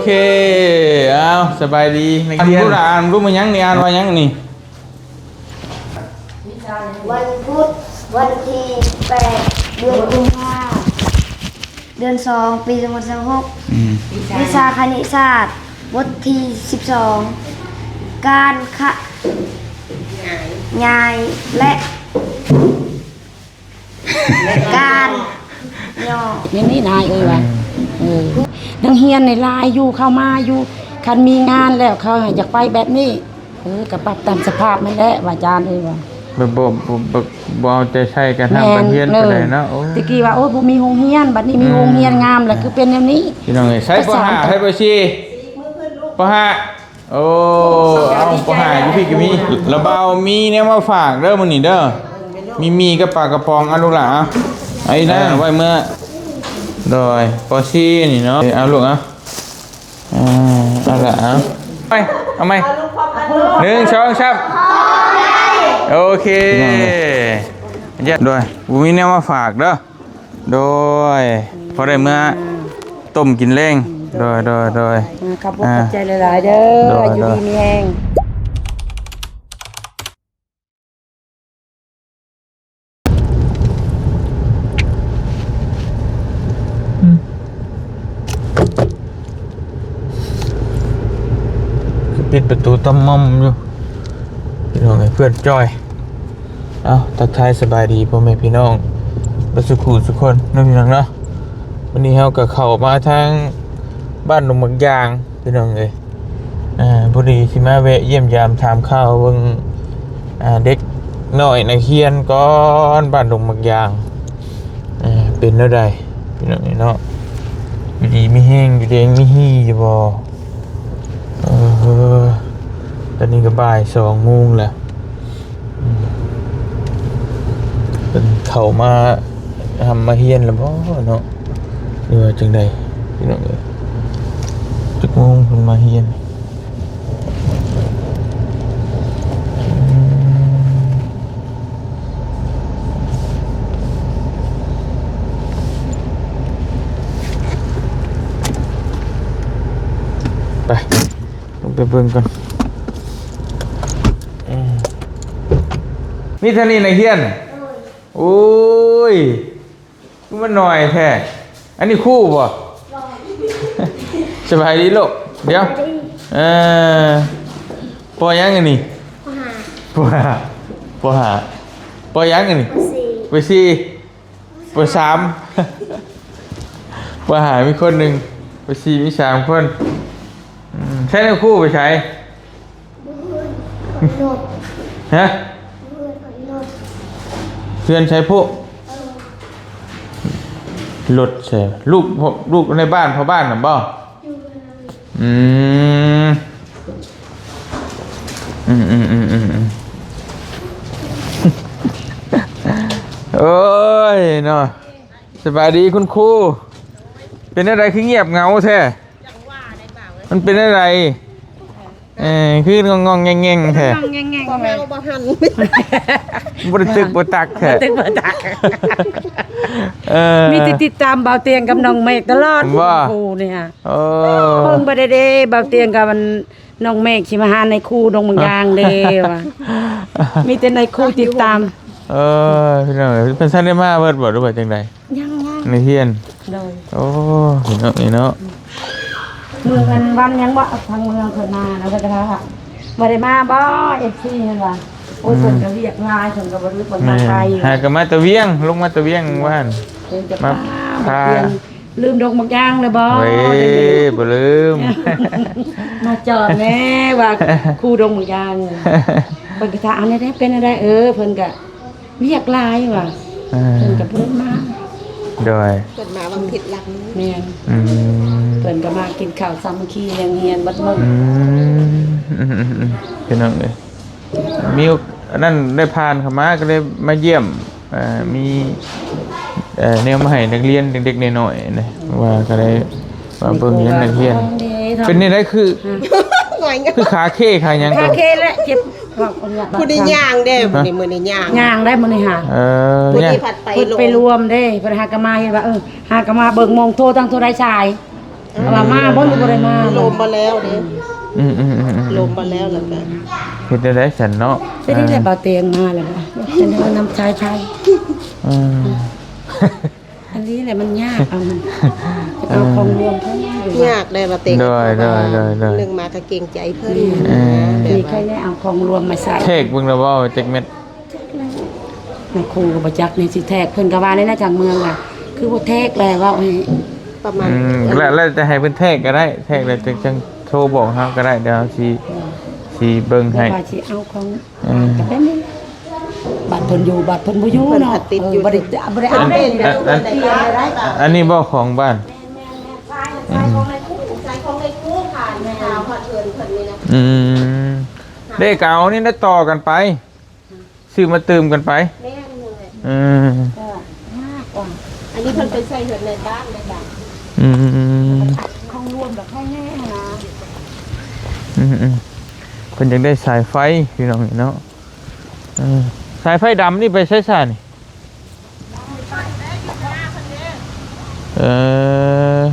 เคเอาสบายดีนักเรียนรู้มายังนี่อ่านว่ายังนี่วันพุธวันที่8 เดือนกุมภาพันธ์เดือน2 ปี2026วิชาคณิตศาสตร์บทที่12การงายและการย่อนี่นายว่ะนังเฮียนในลายอยู่เข้ามาอยู่คันมีงานแล้วเขาอยากไปแบบนี้กับปรับตามสภาพมันแหละว่าอาจารย์ว่ะบ่เอาใจใช้กันทำประเทศไปเลยเนาะตะกี้ว่าโอ้บ่มีโรงเรียนบัดนี้มีโรงเรียนงามแล้วคือเป็นอย่างนี้พี่น้องใช้ปหาให้ปชีปหาโอ้เอาปหาอยู่พี่ก็มีระเบามีเนี่ยมาฝากเด้อมื้อนี้เด้อมีกับปลากระป๋องเอาลูกหล่ะไอ้นั่นไว้เมื่อโดยปอชีนี่เนาะเอาลูกเอาละไปเอาไหม1 2 3โอเคเย็ดด้วยบุมีเนี่ยมาฝากเด้อโดยพอได้เมื่อต้มกินเล้งโดยครับขอบใจหลายๆเด้ออยู่ดีมีแห้งปิดประตูต้มม่อมอยู่พี่น้องเพื่อนจอยเอาทักทายสบายดีพ่อแม่พี่น้องและสุขุทุกคนนะพี่น้องเนาะวันนี้เราก็เข้ามาทางบ้านหนุ่มบางยางพี่น้องเลยพอดีที่มาแวะเยี่ยมยามถามข้าวเบิ่งเด็กน้อยนักเรียนก่อนบ้านหนุ่มบางยางเป็นแล้วใดพี่น้องเนาะอยู่ดีไม่แห้งอยู่แดงไม่ฮี่อยู่บ่ตอนนี้ก็บ่าย2 โมงแล้วเป็นเข้ามาทำมาเฮียนแล้วบ่เนาะหรือว่าจังใดพี่น้องเอ้ยจักโมงเพิ่นมาเฮียนไปไปเบิ่งก่อนนี่ท่านี่ในเฮียนโอ้ยมันหน่อยแท้อันนี้คู่บ่สบายดีลูกเดี๋ยวปอยังอันนี้ปอหาปอยังอันนี้ปอ4ปอ3ปอหามีคนหนึ่งปอ4มี3 คนใช้ในคู่ไปใช้ฮะเพื่อนใช้พวกรถใช่ลูกในบ้านพ่อบ้านหรือเปล่าโอ้ยเนาะสบายดีคุณครูเป็นอะไรคือเงียบเงาแท้มันเป็นอะไรคืองงแงงแท้บ่แม่บ่หันบ่ได้ตึกบ่ตักแท้ตึกบ่ตักมีติดตามเบาเตียงกับน้องเมฆตลอดครูเนี่ยเพิ่งบ่ได้เด้เบาเตียงกับมันน้องเมฆสิมาหาในครูดงบางยางเด้ว่ามีแต่ในครูติดตามพี่น้องเป็นซั่นได้มาเบิดบ่หรือว่าจังได๋ยังในเฮียนโอ้พี่น้องนี่เนาะเมืองวันยังบ่ทางเมืองเพิ่นมาแล้วก็ค่ะบ่ได้มาบ่ FC นั่นว่าโอ้ยเพิ่นก็เรียกงายเพิ่นก็บ่รู้เพิ่นมาไกลหาก็มาตะเวียงลงมาตะเวียงว่าหั่นมาพาลืมดอกมักย่างเลยบ่เว้ยบ่ลืมมาจอดแน่ว่าครูดอกมักย่างเพิ่นก็ถามอันนี้เป็นอะไรเพิ่นก็เรียกหลายว่าเพิ่นก็เพิ่นมาโดยเพิ่นมาบางผิดหลักแม่นเพิ่นก็มากินข้าวสามัคคีเรียนบัดมื้อเป็นจังได๋มีนั่นได้ผ่านเข้ามาก็เลยมาเยี่ยมมีแนวมาให้นักเรียนเด็กๆน้อยๆนะว่าก็ได้มาเบิ่งเรียนนักเรียนเป็นนี่ได้คือขาเข้ขาหยังขาเข้และเจ็บผู้ได้ย่างเด้มื้อนี้ย่างได้มื้อนี้หาผู้ที่ผัดไปรวมเด้เพิ่นหากะมาเห็นว่าหากะมาเบิ่งมองโทรทั้งโทรได้ชาย เอามาบ่หรือบ่ได้มา ลมมาแล้วเด้ อืม ลมมาแล้วแล้วก็ เฮ็ดได้ฉันเนาะ ไปได้แต่เบาเตียงมาแล้วบ่จะได้นำชาย อืม อันนี้แหละมันยากเอาของรวมเท่านั้นอยู่ ยากได้มาเต็ง ได้ เรื่องมาก็เกรงใจเพิ่นแบ มี บ ใครได้เอาของรวมมาใส่ เทกเบิ่งแล้วบ่จักเม็ด แม่ครูก็บ่จักนี่สิแทกเพิ่นก็ว่าในจากเมืองอ่ะคือบ่แทกแล้วว่าให้ ประมาณ แล้วจะให้เพิ่นแทกก็ได้แทกแล้วจังโทรบอกเฮาก็ได้เดี๋ยวสิเบิ่งให้ ว่าสิเอาของก็เป็นนี่บัตรเพิ่นอยู่บัตรเพิ่นบ่อยู่เนาะบ่ได้เอาได้นี่ อันนี้บ่ของบ้าน ใช้ของในคู่ค่ะแม่เอาพอเทินเพิ่นนี่นะ ได้เก่านี่ได้ต่อกันไปซื้อมาเติมกันไป แม่เลย อืม ยากกว่า อันนี้เพิ่นไปใส่เหินในบ้านในบ้าน อืม ของรวมแบบแค่แน่นะ เพิ่นยังได้สายไฟพี่น้องนี่เนาะสายไฟดำนี่ไปใช้ซ่านี่เออ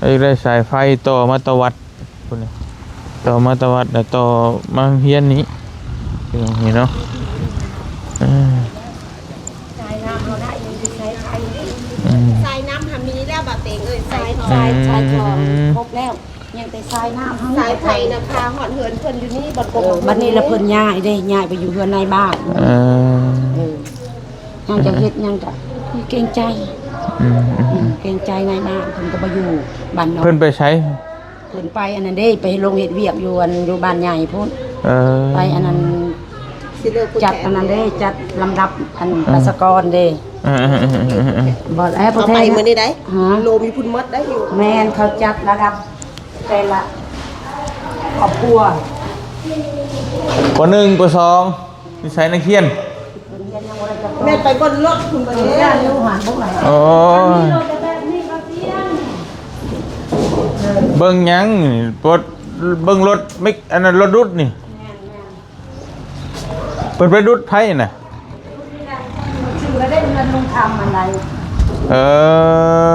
ไอ้ได้สายไฟต่อมาตวัดพุ่นน่ะต่อมาตวัดแล้วต่อมาเฮียนนี้พี่น้องนี่เนาะ สายน้ำเราได้ยังสิใช้ไฟ ใส่น้ำหามีแล้วบ่เต็งเอ้ยใส่ทอ สายของครบแล้วยังแต่สายน้ำเฮา สายไฟนะคะหอดเหินเพิ่นอยู่นี่บ่กบ บัดนี้ละเพิ่นย้ายได้ย้ายไปอยู่เฮือนในบ้านยังจะเฮ็ดยังจะเกรงใจเกรงใจในบ้านเพิ่นก็บ่อยู่บ้านนอก เพิ่นไปใช้ เพิ่นไปอันนั้นเด้ไปลงเฮ็ดเวียกอยู่อันอยู่บ้านใหญ่พุ่นไปอันนั้น สิเลิก จัดอันนั้นเด้จัดลำดับอันราชกรเด้บ่แล้ว เอาไปมื้อนี้ได้โลมีพุ่นมดได้อยู่ แม่นเขาจัดระดับแต่ละครอบครัว ปหนึ่งปสองนิสัยนักเรียน แม่ไปบนรถคุณบ่ได้ ย่านอยู่หันพวกไหน โอ้ยเบิ่งหยังนี่ปลดเบิ่งรถไม่อันนั้นรถดุดนี่เปิดไปดุดไผน่ะ ชื่อแล้วได้เงินลงทำอะไร เออ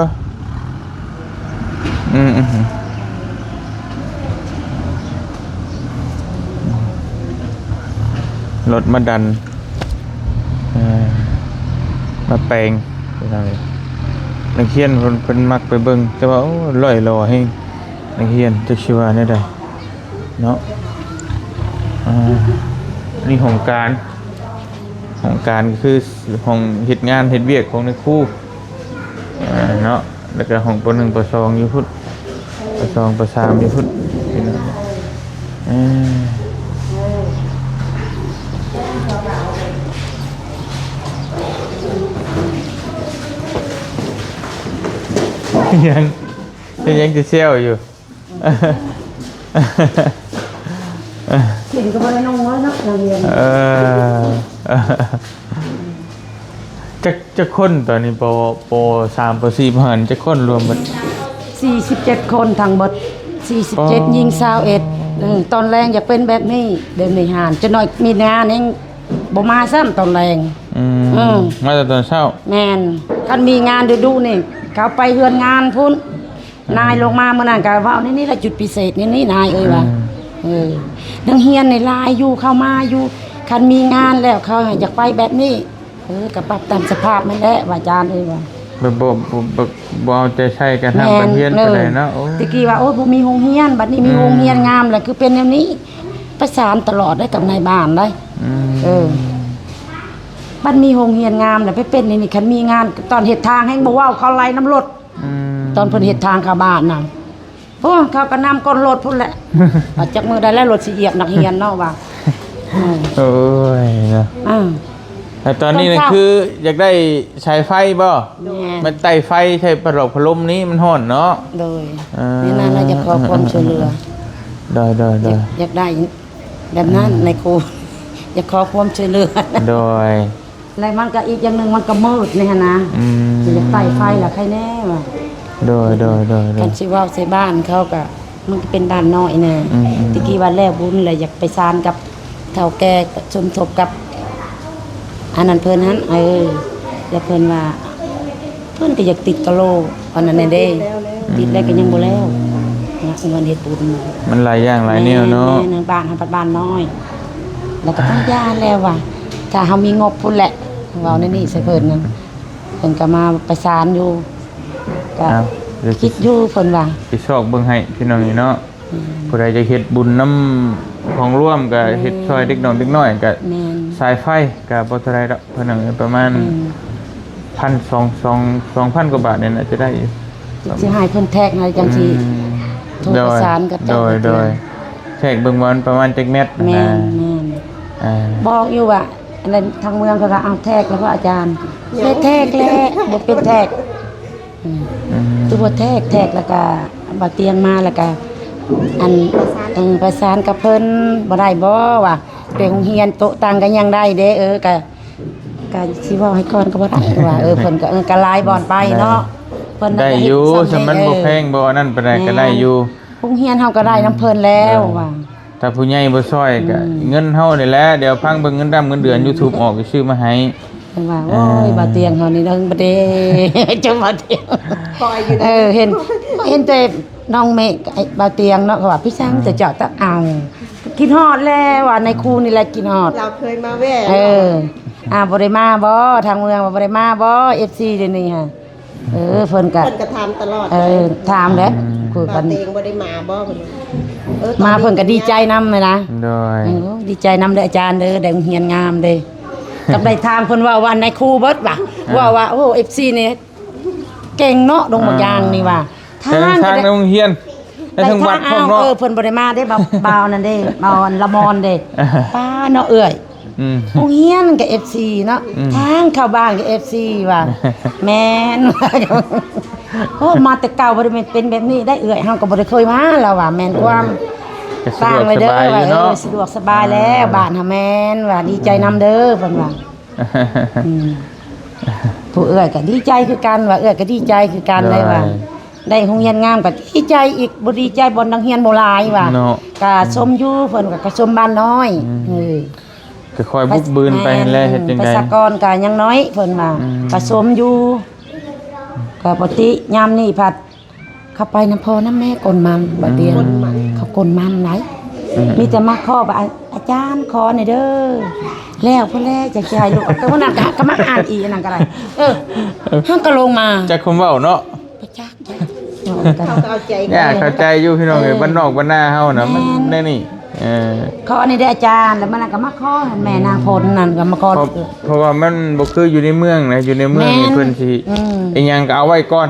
รถมาดันมาแปลงไปทางไหนนักเรียนเพิ่นมักไปเบิ่งแต่ว่าโอ้ร้อยรอให้นักเรียนจักสิว่าแนวใดเนาะนี่ของการก็คือของเฮ็ดงานเฮ็ดเวียกของในครูเนาะแล้วก็ของป1ป2อยู่พุทธป2ป3อยู่พุทธพี่น้องยังจะเชี่ยวอยู่ เห็นก็บ่ได้น้องน้อยนักเรียน จะคนตอนนี้ป3ป4ผ่านจะคนรวมหมด 47คนทั้งหมด47ยิง21ตอนแรงอยากเป็นแบบนี้เดินในหานจะน้อยมีงานเองบ่มาซ้ำตอนแรงมาแต่ตอนเช้า แม่นคันมีงานดูๆนี่เขาไปเฮือนงานพุ่นนายลงมาเมื่อนั้นก็ว่านี่ละจุดพิเศษนี่นายเอ้ยว่านังเฮียนในลายอยู่เข้ามาอยู่คันมีงานแล้วเขาอยากไปแบบนี้ก็ปรับตามสภาพนั่นแหละว่าอาจารย์เอ้ยว่าบ่เอาใจใช้กันทางประเทศไปเลยเนาะตะกี้ว่าโอ้บ่มีโรงเรียนบัดนี้มีโรงเรียนงามแหละคือเป็นแนวนี้ประสานตลอดได้กับนายบ้านได้บัดมีโรงเรียนงามแหละไปเป็นนี่คันมีงานตอนเฮ็ดทางให้บ่เว้าเขาไล่น้ำรถตอนเพิ่นเฮ็ดทางเข้าบ้านน่ะโอ้เขาก็นำก้นรถพุ่นแหละว่าจักมื้อใดแล้วรถสิเหยียบนักเรียนเนาะว่าโอ้ยนะแต่ตอนนี้นี่คืออยากได้ใช้ไฟบ่มันไต่ไฟใช้ประหลอกพัดลมนี้มันร้อนเนาะโดยนี่นั่นเราจะขอความช่วยเหลือได้อยากได้แบบนั้นในครูอยากขอความช่วยเหลือโดยแล้วมันก็อีกอย่างนึงมันก็มืดนี่นะอยากไต่ไฟล่ะใครแน่ว่าโดยกันสิว่าใส่บ้านเขาก็มันก็เป็นด้านน้อยแน่ตะกี้ว่าแล้วบุญเลยอยากไปซานกับเฒ่าแก่สมทบกับอันนั้นเพิ่นนั้นแล้วเพิ่นว่า เพิ่นก็อยากติดกะโหลกอันนั้นน่ะเด้ติดแล้วก็ยังบ่แล้วนะเงินเฮ็ดบุญ มันหลายอย่างหลายแนวเนาะ แม่บ้านเฮาบ้านน้อย แล้วก็ต้องย่าแล้วว่ะถ้าเฮามีงบพุ่นแหละเว้าในนี่ใส่เพิ่นนั่นเพิ่นก็มาประสานอยู่ก็ อ้าวเดี๋ยว คิดอยู่เพิ่นว่า สิซอกเบิ่งให้พี่น้องนี่เนาะผู้ใดจะเฮ็ดบุญน้ำของร่วมก็เฮ็ดซอยเด็กน้อยก็ แม่น สายไฟก็บ่เท่าไรดอกเพิ่นน่ะประมาณ 2,000 กว่าบาทเนี่ยน่าจะได้อยู่ สิให้เพิ่นแทกให้จังซี่โทรประสานกับ โด เจ้าย โดยแทกเบิ่งวันประมาณจักเม็ด แม่ นะ นแม่น อ่า บอกอยู่ว่าอันนั้นทางเมืองเขาก็เอาแทกแล้วก็อาจารย์ได้แทกแล้วบ่เป็นแทก อืม ตัวแทกแล้วก็บ่เตียงมาแล้วก็อันประสานกับเพิ่นบ่ได้บ่ว่าไปโรงเรียนโต๊ะตังก็ยังได้เด้ก็สิเว้าให้ก่อนก็บ่ได้ว่าเพิ่นก็หลายบ่อนไปเนาะเพิ่น ได้อยู่สมันบ่แพงบ่นั่นปานใดก็ได้อยู่ โรงเรียนเฮาก็ได้น้ำเพิ่นแล้วว่า ถ้าผู้ใหญ่บ่ซอยก็เงินเฮานี่แหละเดี๋ยวพังเบิ่งเงินดำเงินเดือน YouTube ออกก็ซื้อมาให้ เพิ่นว่าโอ้ยบ่เตียงเฮานี่เด้อบ่เด้ จะบ่เตียง คอยอยู่ เห็นแต่น้องเมฆไอ้บ่าวเตียงเนาะเขาว่าพี่ช่างจะเจาะตะเอากินฮอดแล้วว่าในครูนี่แหละกินฮอด เราเคยมาแว่ บ่ได้มาบ่ทางเมืองบ่ได้มาบ่ FC เดี๋ยวนี้ฮะเพิ่นก็ เพิ่นกระทำตลอด ถามแล้วคุย บ่ กัน เตงบ่ได้มาบ่เพิ่นมาเพิ่นก็ดีใจนำเลยนะ โดย ดีใจนำเด้ออาจารย์เด้อได้เรียนงามเด้กับได้ถามเพิ่นว่าวันในครูเบิดว่าโอ้ FC นี่เก่งเนาะดงบักยางนี่ว่า แต่ทางในโรงเรียนในทางวัดพร้อมเนาะ เพิ่นบ่ได้มาได้บ่าวนั่นเด้บ่าวละมอนเด้ป้าเนาะเอื้อย อืม โรงเรียนกับ FC เนาะทางเข้าบ้านกับ FC ว่าแม่นโอ้มาแต่เก่าบ่ได้เป็นแบบนี้ได้เอื้อยเฮาก็บ่ได้เคยมาแล้วว่าแม่นความ ก็ สร้าง สะ ไว้ ด เด้ ว อก สบายอยู่ ว่า เนาะ สะดวกสบายแล้วบ้านเฮาแม่นว่าดีใจนำเด้อเพิ่นว่าผู้เอื้อยก็ดีใจคือกันว่าเอื้อยก็ดีใจคือกันเลยว่า ได้โรงเรียนงามก็ดีใจอีกบ่ดีใจบ่นักเรียนบ่หลายว่า เนาะ ก็ชมอยู่เพิ่นก็ชมบ้านน้อยก็คอยบุกบืนไปแลเฮ็ดจัง ป ได๋ ระชากรก็ยังน้อยเพิ่นว่าก็ชมอยู่ก็ปกติยามนี้ผัดเข้าไปน้ำพ่อน้ำแม่กลมันบ่เตียงเขากลมันไหนมีแต่มาขอว่าอาจารย์ขอหน่อยเด้อแล้วเพิ่นแลจะใจลูกก็ว่านั่นก็มาอ่านอีนั่นก็ได้เฮาก็ลงมา จักคำเว้าเนาะ ไปจัก เขาก็เอาใจ เข้าใจอยู่พี่น้องเอ้ยบ้านนอกบ้านนาเฮาน่ะมันแน่นี่ ขอนี่ได้อาจารย์แล้วมันก็มาขอให้แม่นางพลนั่นก็มาขอ เพราะว่ามันบ่คืออยู่ในเมืองนะอยู่ในเมืองนี่เพิ่นสิอีหยังก็เอาไว้ก่อน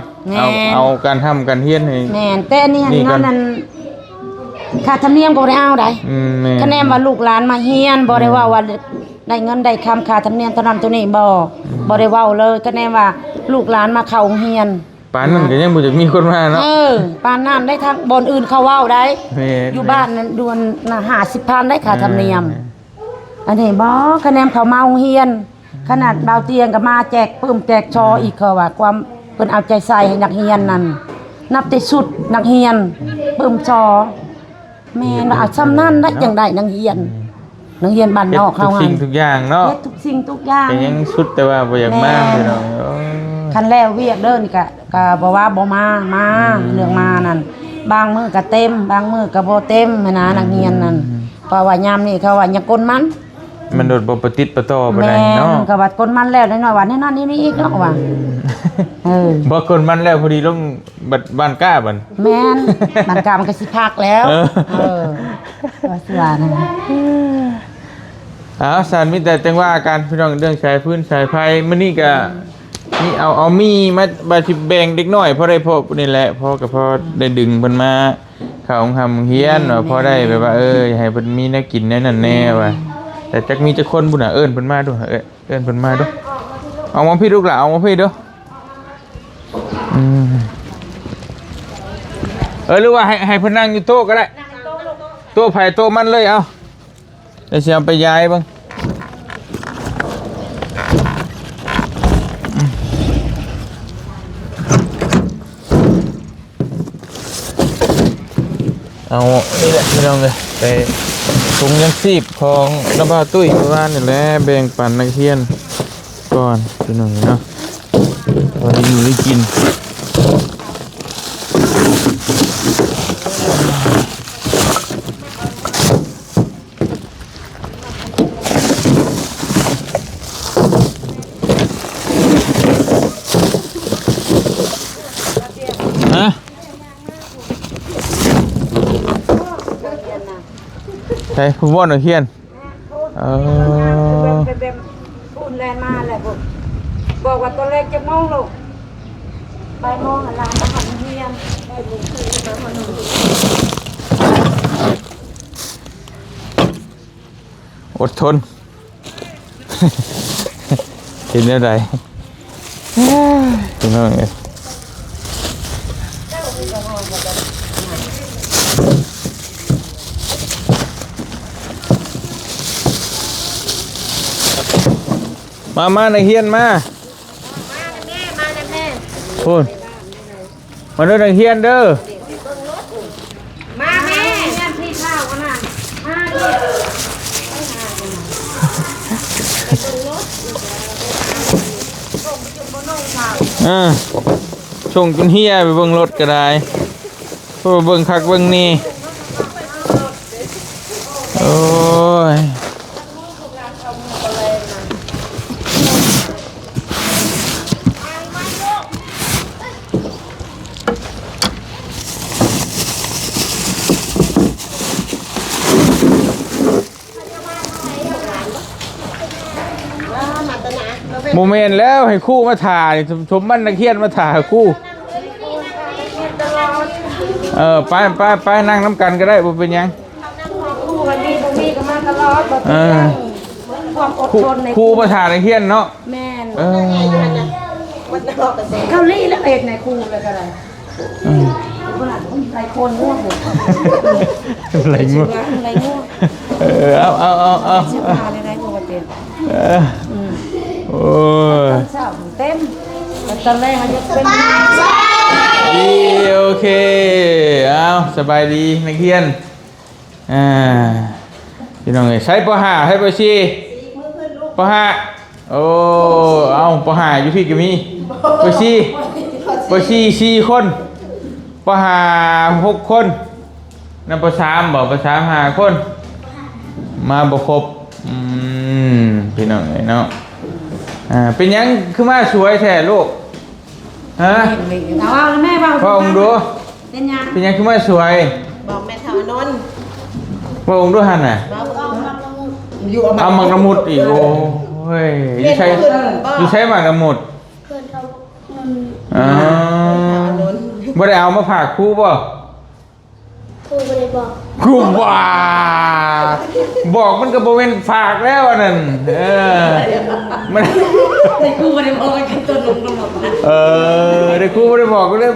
เอาการทำการเฮียนให้ แม่นแต่อันนี้ นี่ก่อน นั่นค่าธรรมเนียมบ่ได้เอาได้ แม่ คะแนนว่าลูกหลานมาเฮียนบ่ได้ว่าได้เงินได้คำค่าธรรมเนียมเท่านั้นตัวนี้บ่ได้เว้าเลยคะแนนว่าลูกหลานมาเข้าโรงเรียน ปานนั้นก็ยังบ่จะมีคนมาเนาะ ปานนั้นได้ทางบนอื่นเขาเว้าได้ แม่ อยู่บ้านนั้นดวนน่ะ50,000ได้ค่าธรรมเนียม อันนี้บ่คะแนนเขามาโรงเรียน ขนาดดาวเตียงก็มาแจกปึ้มแจกชออีกเขาว่าความเพิ่นเอาใจใส่ให้นักเรียนนั่นนับแต่สุดนักเรียนปึ้มชอแม่นว่าเอาซ้ำนั้นได้จังได๋นักเรียนบ้านนอก ทุ เขา กสิ่งทุกอย่างเนาะ เฮ็ดทุกสิ่งทุกอย่าง ก็ยังสุดแต่ว่าบ่อยากมาพี่น้อง คันแล้วเวียกเด้อนี่ก็บ่ว่าบ่มาเรื่องมานั่นบางมื้อก็เต็มบางมื้อก็บ่เต็มหั้นนะนักเรียนนั่นเพราะว่ายามนี้เขาว่ายังกลมัน มันโดดบ่ประติดประต่อบ่ แม่ ได้เนาะ ก็ว่ากลมันแล้วน้อยๆว่าแน่นอนนี่อีกเนาะว่าบ่คนมันแล้วพอดีลงบ้านก้าบัด แม่นมันกามันก็สิพักแล้วว่าสิว่านะ สารมีแต่จังว่าการพี่น้องเรื่องสายพื้นสายไฟมื้อนี้ก็นี่เอามีมาบาสิแบ่งเด็กน้อยพอได้พอนี่แหละพอก็พอได้ดึงเพิ่นมาเข้าทำเฮียนว่าพอได้แบบว่าให้เพิ่นมีแนวกินแน่นั่นแน่ว่าแต่จักมีจักคนบุญน่ะเอิ้นเพิ่นมาดูเอิ้นเพิ่นมาดูเอามาพี่ลูกหล่ะเอามาพี่ดูหรือว่าให้เพิ่นนั่งอยู่โต๊ะก็ได้โต๊ะไผโต๊ะมันเลยเอาเดี๋ยวสิเอาไปย้ายบ้างเอานี่แหละพี่น้องเลยไปถุงยังซีบของระบาตุ้ยประมาณนี่แหละแบ่งปันนักเรียนก่อนพี่น้องเนาะพอ ได้อยู่ได้กินฮะใช่ผู้บ่นเฮียนเป็นปูนแลนมาแหละบอกว่าตัวเล็กจะมองลูกไปมองหลานมาหันเฮียนได้ลูกคือมาหันหนูอดทน เห็นอะไรเป็นยังไงมาในเฮียนมาพูดมาเด้อในเฮียนเด้อมาแม่เฮียนพี่ข้าวกันนะมาดิส่งจนเฮียไปเบิ่งรถก็ได้เพราะเบิ่งคักเบิ่งนี่โอ้ยโมเมนต์แล้วให้คู่มาถ่ายชมมันนักเขียนมาถ่ายคู่ไปนั่งน้ำกันก็ได้บ่เป็นยังคู่มันมีบ่มีก็มาตลอดบ่ความอดทนในคู่มาถ่ายนักเขียนเนาะแม่นเกาหลีแล้วเอกในคู่เลยก็ได้หลายคนง่วงหมดหลายง่วงเอาชิบหายเลยได้ปกติโอ้ยเต็มตอนแรกมันจะเป็นดีโอเคเอาสบายดีนักเรียนพี่น้องเอ้ยใช้ปห้าใช้ปชีปห้าโอ้เอาปห้าอยู่พี่ก็มีปชี4 คนปห้า6 คนนำป3บอกป3 5 คนมาบ่ครบพี่น้องเอ้ยเนาะเป็นยังคือมาสวยแท้ลูกฮะเอาแม่บอกพ่อองดูเป็นยังคือมาสวยบอกแม่ทานนท์พ่อองดูหันน่ะเอาหมากระมุดอีกโอ้ยอยู่ใช้หมากระมุดบ่ได้เอามาฝากครูป่ะครูไม่ได้บอกครูว่าบอกมันก็บ่เป็นฝากแล้วนั่นมันได้ครูไม่ได้บอกกันตัวลงกันหมดได้ครูไม่ได้บอกก็เลย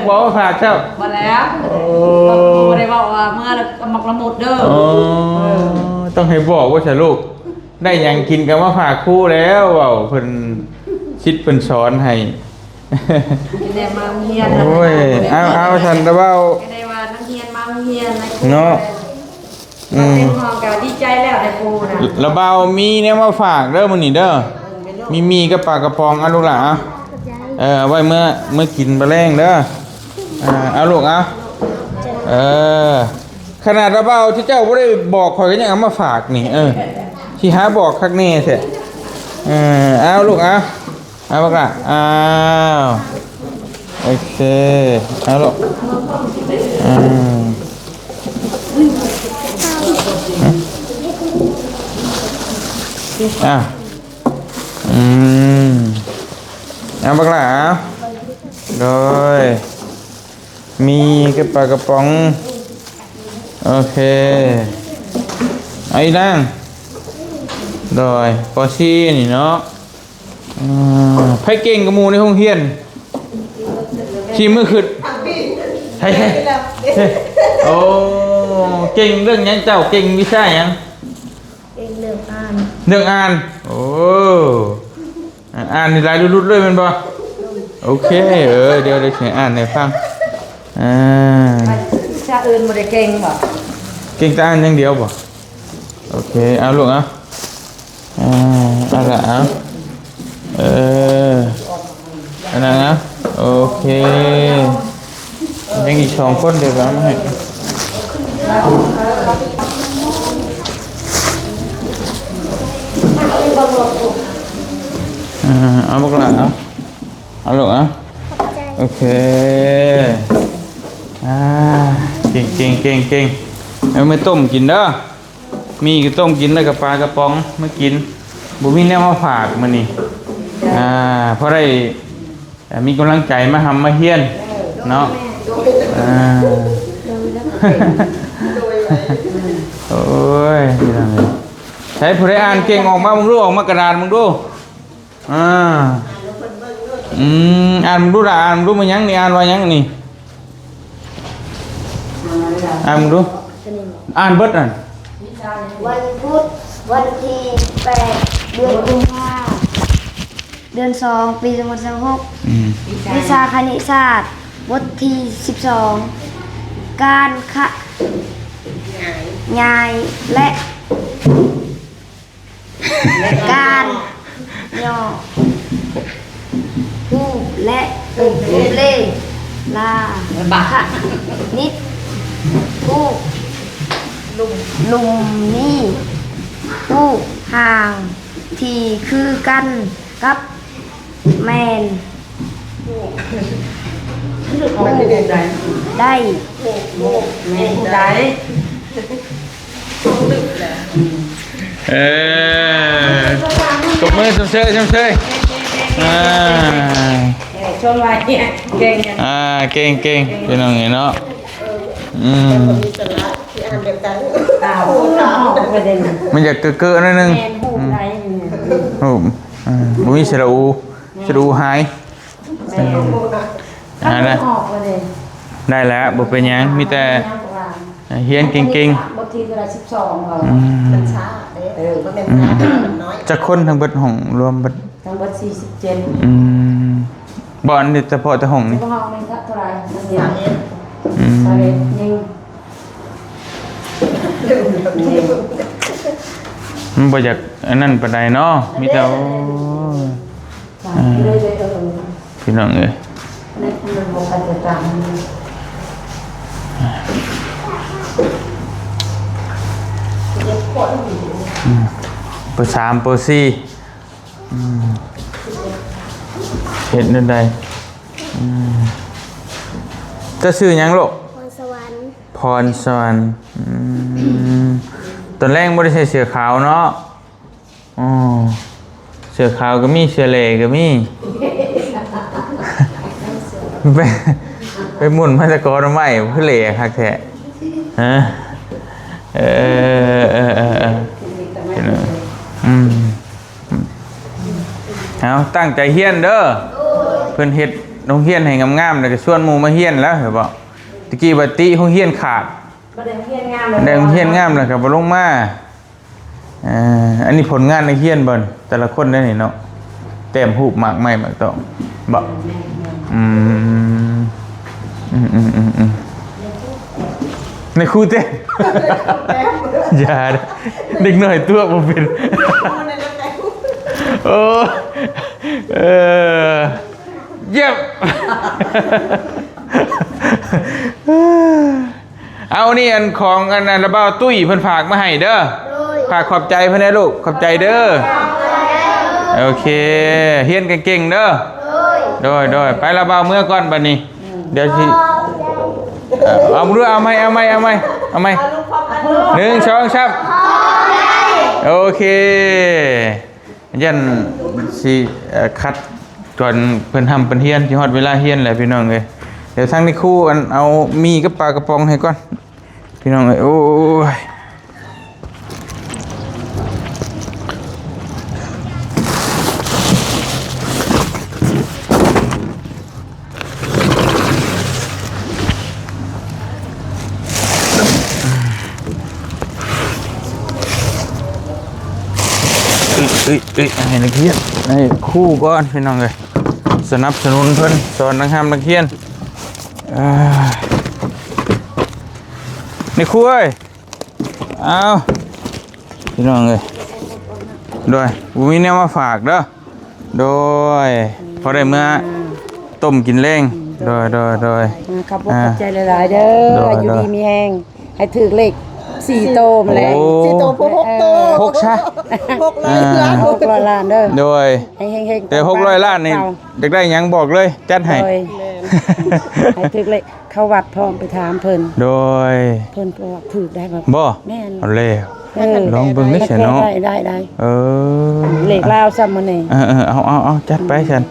บอกว่าฝากเจ้ามาแล้วครูไม่ได้บอกว่าเมื่อหมักละมุดเด้อต้องให้บอกว่าใช่ลูกได้ยังกินกันมาฝากครูแล้วเว้าเพิ่นคิดเพิ่นสอนให้ได้มาเฮียนโอ้ยเอาฉันตะเบ้าได้ว่านักเฮียนมาเฮียนเนาะเป็นห้องก็ดีใจแล้วได้ครูนะระเบ้ามีเนี่ยมาฝากเด้อมื้อนี้เด้อมีกับปลากระป๋องเอาลูกหล่ะไว้เมื่อกินแมลงเด้อเอาลูกขนาดระเบ้าที่เจ้าบ่ได้บอกข่อยก็ยังเอามาฝากนี่สิหาบอกคักแน่แท้เอาลูกเอาบักล่ะโอเคเอาลูกเอาบักล่ะโดยมีกระป๋ากระป๋องโอเคไอ้นั่งโดยปอซี่นี่เนาะไผเก่งกับหมู่ในห้องเรียนชีมือขึ้นใช่โอ้เก่งเรื่องยังเจ้าเก่งวิชายังเองเรื่องอ่านโอ้อ่านในรายรุดๆเลยมันบ่โอเคเดี๋ยวเสียงอ่านให้ฟังชาอื่นบ่ได้เก่งบ่เก่งแต่อ่านอย่างเดียวบ่โอเคเอาลูกเอาละเอาอันนั้น โอเคยังอีก2คนเดี๋ยวเราให้เอาบักหลังเอาลูกโอเคเก่งเอาไม่ต้มกินเด้อมีก็ต้มกินแล้วกับปลากระป๋องมากินบุมีแนวมาฝากมานี่เพราะได้มีกำลังใจมาทำมาเฮียนเนาะโอ้ยใช้ผู้ใดอ่านเก่งออกมามึงรู้ออกมากระดานมึงดูอ่านมึงดูด่าอ่านมึงดูมันยังนี่อ่านว่ายังนี่อ่านมึงดูอ่านเบิดนั่นวันพุธวันที่8เดือนกุมภาเดือน2ปี2026วิชาคณิตศาสตร์บทที่12การงายและการย่อผู้และเล่ลาคะนิดผู้ลุมนี่ผู้ห่างที่คือกันกับแมนได้แม่ผู้ใดตบมือเฉยชวนไว้เก่งเป็นยังไงเนาะมันอยากเกิดนิดนึงบุมีเสรูหายได้แล้วบุเป็นยังมีแต่เฮียนเก่งบางทีก็ได้12เราจะคนทั้งเบิดห้องรวมเบิดทั้งเบิด47บ่อนนี่เฉพาะแต่ห้องนี่ห้องนึงก็เท่าไหร่ยิงมันบ่อยากอันนั้นปานใดเนาะมีแต่พี่น้องเอ้ยเปอร์3เปอร์4เห็นนั่นใดจะชื่อหยังลูกพรสวรรค์ตอนแรกไม่ได้ใส่เสื้อขาวเนาะเสื้อขาวก็มีเสื้อเหล่ก็มีไปหมุนมาตะกอนใหม่เพื่อเหล่คักแท้ฮะเอาตั้งใจเฮียนเด้อเพื่อนเฮ็ดโรงเฮียนให้งามๆแล้วก็ชวนหมู่มาเฮียนแล้วเหรอบ่ตะกี้บัดติโรงเฮียนขาดได้โรงเฮียนงามแล้วก็บ่ลงมาอันนี้ผลงานในเฮียนบ่แต่ละคนได้นี่เนาะแต้มรูปมากไม้มากต้องบ่ในครูเต้อย่าเด็กหน่อยตัวบ่เป็นโอ้เยี่ยมเอานี่อันของอันนั้นระเบ้าตุ้ยเพิ่นฝากมาให้เด้อฝากขอบใจเพิ่นนะลูกขอบใจเด้อโอเคเฮียนเก่งๆเด้อโดยไประเบ้าเมื่อก่อนบัดนี้เดี๋ยวสิเอาดูเอาไหม1 2 3โอเคยันสิคัดก่อนเพิ่นทำเป็นเฮียนสิฮอดเวลาเฮียนแหละพี่น้องเอ้ยเดี๋ยวทางนี้ครูอันเอามีกับปลากระป๋องให้ก่อนพี่น้องเอ้ยโอ้ยให้นักเรียนให้ครูก่อนพี่น้องเลยสนับสนุนเพิ่นสอนนักเรียนนี่ครูเอ้ยเอาพี่น้องเลยโดยมีแนวมาฝากเด้อโดยพอได้เมื่อโต ต้มกินแรงโดย ขอบคุณขอบใจหลายๆเด้ออยู่ดีมีแฮงให้ถือเลข4โตมาแล้ว สี่ตัวพวก6ตัว หกชะ 600 ล้านเด้อ โดย เฮงๆ แต่600ล้านนี่อยากได้หยังบอกเลย จัดให้ ให้ถือเลขเข้าวัดพร้อมไปถามเพิ่น โดย เพิ่นก็ว่าถือได้บ่ บ่ แม่น เอาแล้วลองเบิ่งนิดเสียเนาะ ได้ เออ เลขลาวซ้ำมื้อนี้ เอาจัดไปฉัน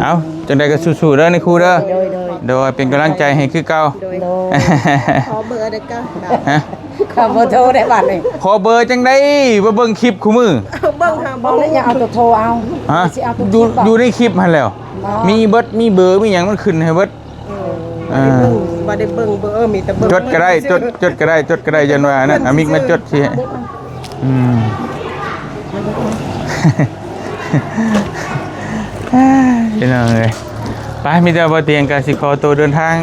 เอาจังใดก็สู้ๆเด้อในครูเด้อ โดยเป็นกำลังใจให้คือเก่า โดย ขอเบอร์ได้ก็ ฮะ ขอเบอร์โทรได้บัดนี้ ขอเบอร์จังได๋บ่เบิ่งคลิปคู่มือ เบิ่งหา บ่แล้วอย่าเอาตัวโทรเอา ฮะ สิเอาตัว อยู่ในคลิปหั่นแล้ว มีเบิดมีเบอร์มีหยังมันขึ้นให้เบิด บ่ได้เบิ่งเบอร์มีแต่เบิ่ง จดก็ได้จดก็ได้จนว่านั่นอามิกมาจดสิพี่น้องเอ้ยไปมีแต่บ่เตียงก็สิขอตัวเดินทาง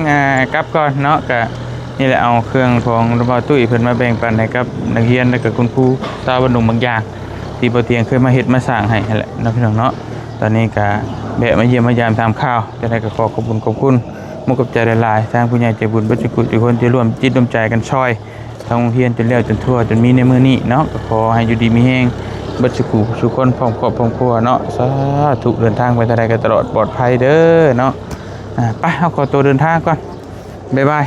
กลับก่อนเนาะก็นี่แหละเอาเครื่องของระบาตุ้ยเพิ่นมาแบ่งปันให้กับนักเรียนและก็คุณครูตาบรรดงบางอย่างที่บ่เตียงเคยมาเฮ็ดมาสร้างให้นั่นแหละเนาะพี่น้องเนาะตอนนี้ก็แบะมาเยี่ยมมายามตามข่าวจะได้ก็ขอขอบคุณมุกกับใจหลายๆทางผู้ใหญ่ใจบุญบัจจุกุทุกคนที่ร่วมจิตร่วมใจกันช่วยทางโรงเรียนจนแล้วจนทั่วจนมีในมื้อนี้เนาะก็ขอให้อยู่ดีมีแรงบัจจุกุทุกคนพร้อมครอบครัวเนาะสาธุเดินทางไปทางใดก็ตลอดปลอดภัยเด้อเนาะไปเฮาขอตัวเดินทางก่อนบ๊ายบาย